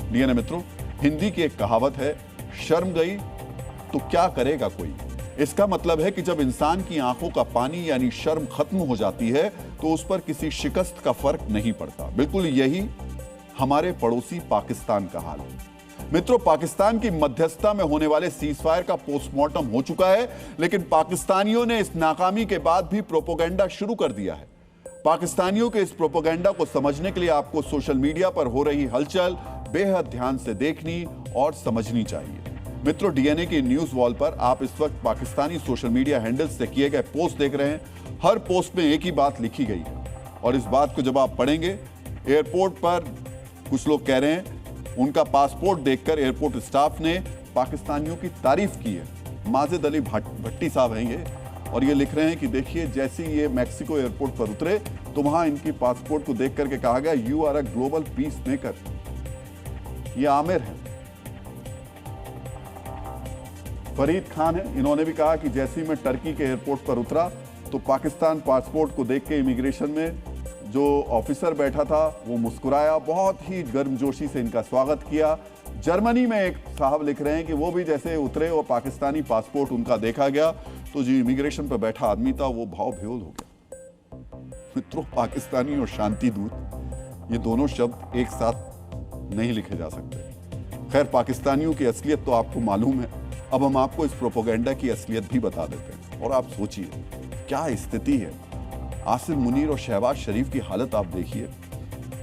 DNA मित्रों, हिंदी की एक कहावत है, शर्म गई तो क्या करेगा कोई। इसका मतलब है कि जब इंसान की आंखों का पानी यानी शर्म खत्म हो जाती है तो उस पर किसी शिकस्त का फर्क नहीं पड़ता। बिल्कुल यही हमारे पड़ोसी पाकिस्तान का हाल है। मित्रों, पाकिस्तान की मध्यस्थता में होने वाले सीजफायर का पोस्टमार्टम हो चुका है, लेकिन पाकिस्तानियों ने इस नाकामी के बाद भी प्रोपोगेंडा शुरू कर दिया है। पाकिस्तानियों के इस प्रोपोगेंडा को समझने के लिए आपको सोशल मीडिया पर हो रही हलचल बेहद ध्यान से देखनी और समझनी चाहिए। मित्रों, डीएनए की न्यूज वॉल पर आप इस वक्त पाकिस्तानी सोशल मीडिया हैंडल्स से किए गए पोस्ट देख रहे हैं। हर पोस्ट में एक ही बात लिखी गई है और इस बात को जब आप पढ़ेंगे, एयरपोर्ट पर कुछ लोग कह रहे हैं उनका पासपोर्ट देखकर एयरपोर्ट स्टाफ ने पाकिस्तानियों की तारीफ की है। माजिद अली भट्टी साहब हैं ये, और ये लिख रहे हैं कि देखिए, जैसे ये मैक्सिको एयरपोर्ट पर उतरे तो वहां इनकी पासपोर्ट को देख करके कहा गया, you are a global peace maker. ये आमिर है, फरीद खान है, इन्होंने भी कहा कि जैसे ही मैं टर्की के एयरपोर्ट पर उतरा तो पाकिस्तान पासपोर्ट को देख के इमिग्रेशन में जो ऑफिसर बैठा था वो मुस्कुराया, बहुत ही गर्मजोशी से इनका स्वागत किया। जर्मनी में एक साहब लिख रहे हैं कि वो भी जैसे उतरे और पाकिस्तानी पासपोर्ट उनका देखा गया तो जो इमिग्रेशन पर बैठा आदमी था वो भाव बेहोश हो गया। मित्रों, पाकिस्तानी और शांति दूत, ये दोनों शब्द एक साथ नहीं लिखे जा सकते। खैर, पाकिस्तानियों की असलियत तो आपको मालूम है। अब हम आपको इस प्रोपोगेंडा की असलियत भी बता देते हैं और आप सोचिए क्या स्थिति है। आसिम मुनीर और शहबाज शरीफ की हालत आप देखिए।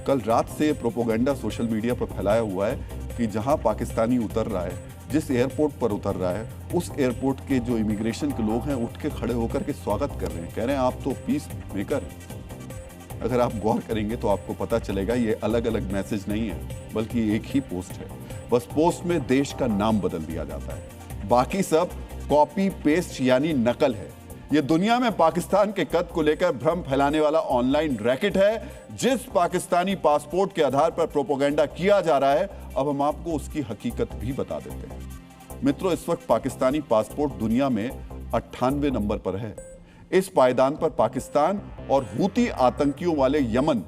कल रात से प्रोपोगेंडा सोशल मीडिया पर फैलाया हुआ है कि जहां पाकिस्तानी उतर रहा है, जिस एयरपोर्ट पर उतर रहा है, उस एयरपोर्ट के जो इमिग्रेशन के लोग हैं उठ के खड़े होकर के स्वागत कर रहे हैं, कह रहे हैं आप तो पीस मेकर। अगर आप गौर करेंगे तो आपको पता चलेगा ये अलग अलग मैसेज नहीं है, बल्कि एक ही पोस्ट है। बस पोस्ट में देश का नाम बदल दिया जाता है, बाकी सब कॉपी पेस्ट यानी नकल है। ये दुनिया में पाकिस्तान के कद को लेकर भ्रम फैलाने वाला ऑनलाइन रैकेट है। जिस पाकिस्तानी पासपोर्ट के आधार पर प्रोपोगेंडा किया जा रहा है, अब हम आपको उसकी हकीकत भी बता देते हैं। मित्रों, इस वक्त पाकिस्तानी पासपोर्ट दुनिया में 98 नंबर पर है। इस पायदान पर पाकिस्तान और हूती आतंकियों वाले यमन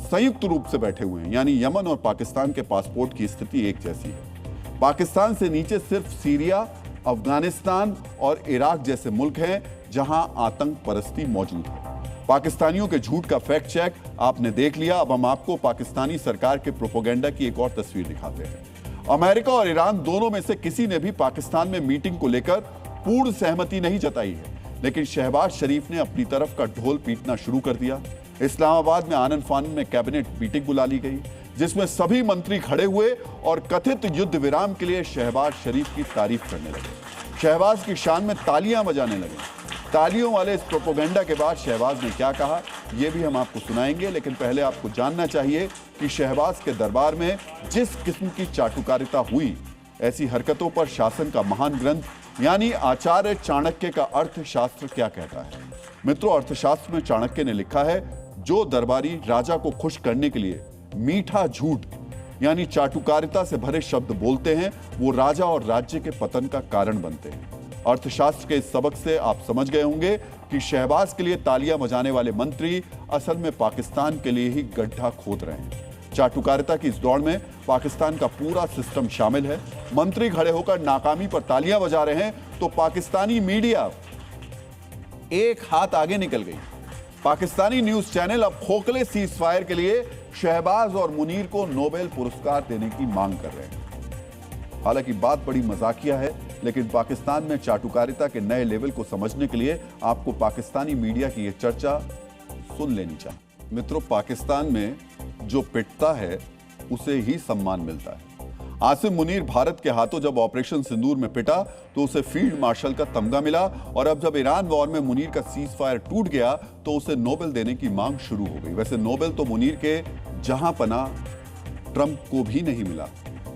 संयुक्त रूप से बैठे हुए हैं, यानी यमन और पाकिस्तान के पासपोर्ट की स्थिति एक जैसी है। पाकिस्तान से नीचे सिर्फ सीरिया, अफगानिस्तान और इराक जैसे मुल्क हैं जहां आतंक परस्ती मौजूद है। पाकिस्तानियों के झूठ का फैक्ट चेक आपने देख लिया। अब हम आपको पाकिस्तानी सरकार के प्रोपोगेंडा की एक और तस्वीर दिखाते हैं। अमेरिका और ईरान दोनों में से किसी ने भी पाकिस्तान में मीटिंग को लेकर पूर्ण सहमति नहीं जताई है, लेकिन शहबाज शरीफ ने अपनी तरफ का ढोल पीटना शुरू कर दिया। इस्लामाबाद में आनन फानन में कैबिनेट मीटिंग बुला ली गई, जिसमें सभी मंत्री खड़े हुए और कथित युद्ध विराम के लिए शहबाज शरीफ की तारीफ करने लगे। शहबाज की शान में तालियां बजाने लगे। तालियों वाले इस प्रोपोगेंडा के बाद शहबाज ने क्या कहा, यह भी हम आपको सुनाएंगे, लेकिन पहले आपको जानना चाहिए कि शहबाज के दरबार में जिस किस्म की चाटुकारिता हुई, ऐसी हरकतों पर शासन का महान ग्रंथ यानी आचार्य चाणक्य का अर्थशास्त्र क्या कहता है। मित्रों, अर्थशास्त्र में चाणक्य ने लिखा है, जो दरबारी राजा को खुश करने के लिए मीठा झूठ यानी चाटुकारिता से भरे शब्द बोलते हैं, वो राजा और राज्य के पतन का कारण बनते हैं। अर्थशास्त्र के इस सबक से आप समझ गए होंगे कि शहबाज के लिए तालियां बजाने वाले मंत्री असल में पाकिस्तान के लिए ही गड्ढा खोद रहे हैं। चाटुकारिता की इस दौड़ में पाकिस्तान का पूरा सिस्टम शामिल है। मंत्री खड़े होकर नाकामी पर तालियां बजा रहे हैं तो पाकिस्तानी मीडिया एक हाथ आगे निकल गई। पाकिस्तानी न्यूज चैनल अब खोखले सीजफायर के लिए शहबाज और मुनीर को नोबेल पुरस्कार देने की मांग कर रहे हैं। हालांकि बात बड़ी मजाकिया है, लेकिन पाकिस्तान में चाटुकारिता के नए लेवल को समझने के लिए आपको पाकिस्तानी मीडिया की यह चर्चा सुन लेनी चाहिए। मित्रों, पाकिस्तान में जो पिटता है उसे ही सम्मान मिलता है। आसिम मुनीर भारत के हाथों जब ऑपरेशन सिंदूर में पिटा तो उसे फील्ड मार्शल का तमगा मिला, और अब जब ईरान वॉर में मुनीर का सीज फायर टूट गया तो उसे नोबेल देने की मांग शुरू हो गई। वैसे नोबेल तो मुनीर के जहां पना ट्रंप को भी नहीं मिला,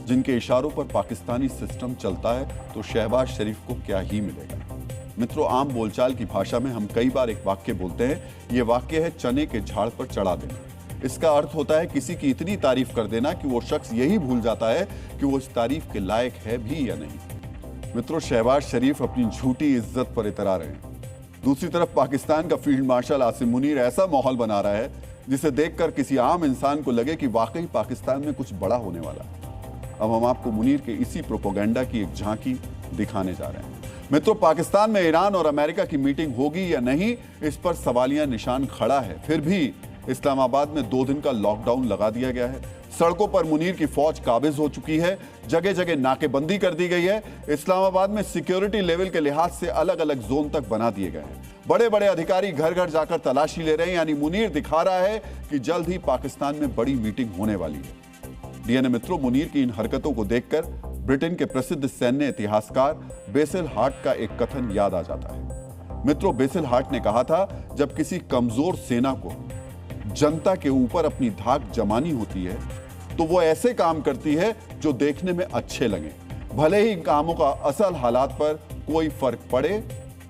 जिनके इशारों पर पाकिस्तानी सिस्टम चलता है, तो शहबाज शरीफ को क्या ही मिलेगा। मित्रों, आम बोलचाल की भाषा में हम कई बार एक वाक्य बोलते हैं। यह वाक्य है चने के झाड़ पर चढ़ा देना। इसका अर्थ होता है किसी की इतनी तारीफ कर देना कि वो शख्स यही भूल जाता है कि वो इस तारीफ के लायक है भी या नहीं। मित्रों, शहबाज शरीफ अपनी झूठी इज्जत पर इतरा रहे हैं। दूसरी तरफ पाकिस्तान का फील्ड मार्शल आसिम मुनीर ऐसा माहौल बना रहा है जिसे देखकर किसी आम इंसान को लगे कि वाकई पाकिस्तान में कुछ बड़ा होने वाला है। अब हम आपको मुनीर के इसी प्रोपेगेंडा की एक झांकी दिखाने जा रहे हैं। मित्रों, पाकिस्तान में ईरान और अमेरिका की मीटिंग होगी या नहीं, इस पर सवालिया निशान खड़ा है। फिर भी इस्लामाबाद में 2 दिन का लॉकडाउन लगा दिया गया है। सड़कों पर मुनीर की फौज काबिज हो चुकी है। जगह जगह नाकेबंदी कर दी गई है। इस्लामाबाद में सिक्योरिटी लेवल के लिहाज से अलग अलग जोन तक बना दिए गए हैं। बड़े बड़े अधिकारी घर घर जाकर तलाशी ले रहे हैं। यानी मुनीर दिखा रहा है कि जल्द ही पाकिस्तान में बड़ी मीटिंग होने वाली है। डीएनए मित्रों, मुनीर की इन हरकतों को देखकर ब्रिटेन के प्रसिद्ध सैन्य इतिहासकार बेसिल हार्ट का एक कथन याद आ जाता है। मित्रों, बेसिल हार्ट ने कहा था, जब किसी कमजोर सेना को जनता के ऊपर अपनी धाक जमानी होती है तो वो ऐसे काम करती है जो देखने में अच्छे लगे, भले ही इन कामों का असल हालात पर कोई फर्क पड़े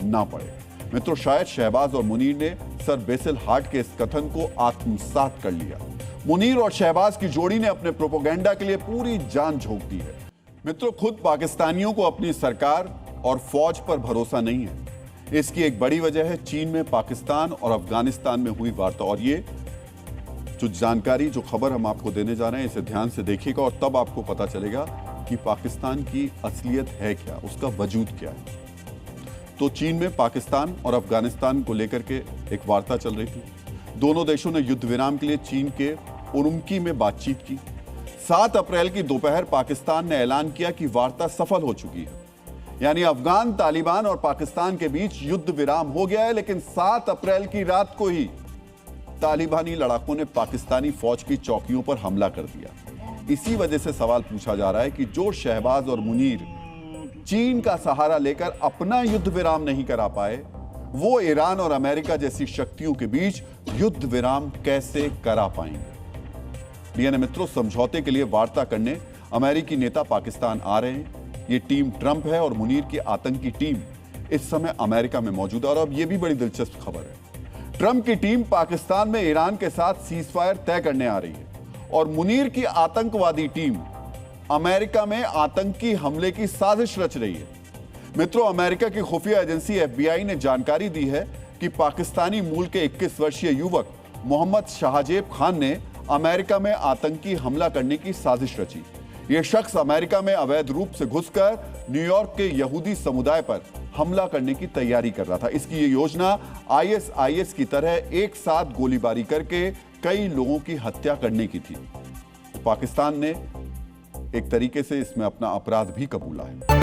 ना पड़े। मित्रों, शायद शहबाज और मुनीर ने सर बेसिल हार्ट के इस कथन को आत्मसात कर लिया। मुनीर और शहबाज की जोड़ी ने अपने प्रोपेगेंडा के लिए पूरी जान झोंक दी है। मित्रों, खुद पाकिस्तानियों को अपनी सरकार और फौज पर भरोसा नहीं है। इसकी एक बड़ी वजह है चीन में पाकिस्तान और अफगानिस्तान में हुई वार्ता। और ये जो जानकारी, जो खबर हम आपको देने जा रहे हैं, इसे ध्यान से देखिएगा और तब आपको पता चलेगा कि पाकिस्तान की असलियत है क्या, उसका वजूद क्या है। तो चीन में पाकिस्तान और अफगानिस्तान को लेकर के एक वार्ता चल रही थी। दोनों देशों ने युद्ध विराम के लिए चीन के उरुमकी में बातचीत की। 7 अप्रैल की दोपहर पाकिस्तान ने ऐलान किया कि वार्ता सफल हो चुकी है। यानी अफगान तालिबान और पाकिस्तान के बीच युद्ध विराम हो गया है। लेकिन 7 अप्रैल की रात को ही तालिबानी लड़ाकों ने पाकिस्तानी फौज की चौकियों पर हमला कर दिया। इसी वजह से सवाल पूछा जा रहा है कि जो शहबाज और मुनीर चीन का सहारा लेकर अपना युद्ध विराम नहीं करा पाए, वो ईरान और अमेरिका जैसी शक्तियों के बीच युद्ध विराम कैसे करा पाएंगे। डीएनए मित्रों, समझौते के लिए वार्ता करने अमेरिकी नेता पाकिस्तान आ रहे हैं। ये टीम ट्रंप है और मुनीर की आतंकी टीम इस समय अमेरिका में मौजूद है। और अब यह भी बड़ी दिलचस्प खबर है, ट्रंप की टीम पाकिस्तान में ईरान के साथ सीजफायर तय करने आ रही है और मुनीर की आतंकवादी टीम अमेरिका में आतंकी हमले की साजिश रच रही है। मित्रों, अमेरिका की खुफिया एजेंसी एफबीआई ने जानकारी दी है कि पाकिस्तानी मूल के 21 वर्षीय युवक मोहम्मद शाहजेब खान ने अमेरिका में आतंकी हमला करने की साजिश रची। यह शख्स अमेरिका में अवैध रूप से घुसकर न्यूयॉर्क के यहूदी समुदाय पर हमला करने की तैयारी कर रहा था। इसकी यह योजना आईएसआईएस की तरह एक साथ गोलीबारी करके कई लोगों की हत्या करने की थी। पाकिस्तान ने एक तरीके से इसमें अपना अपराध भी कबूला है।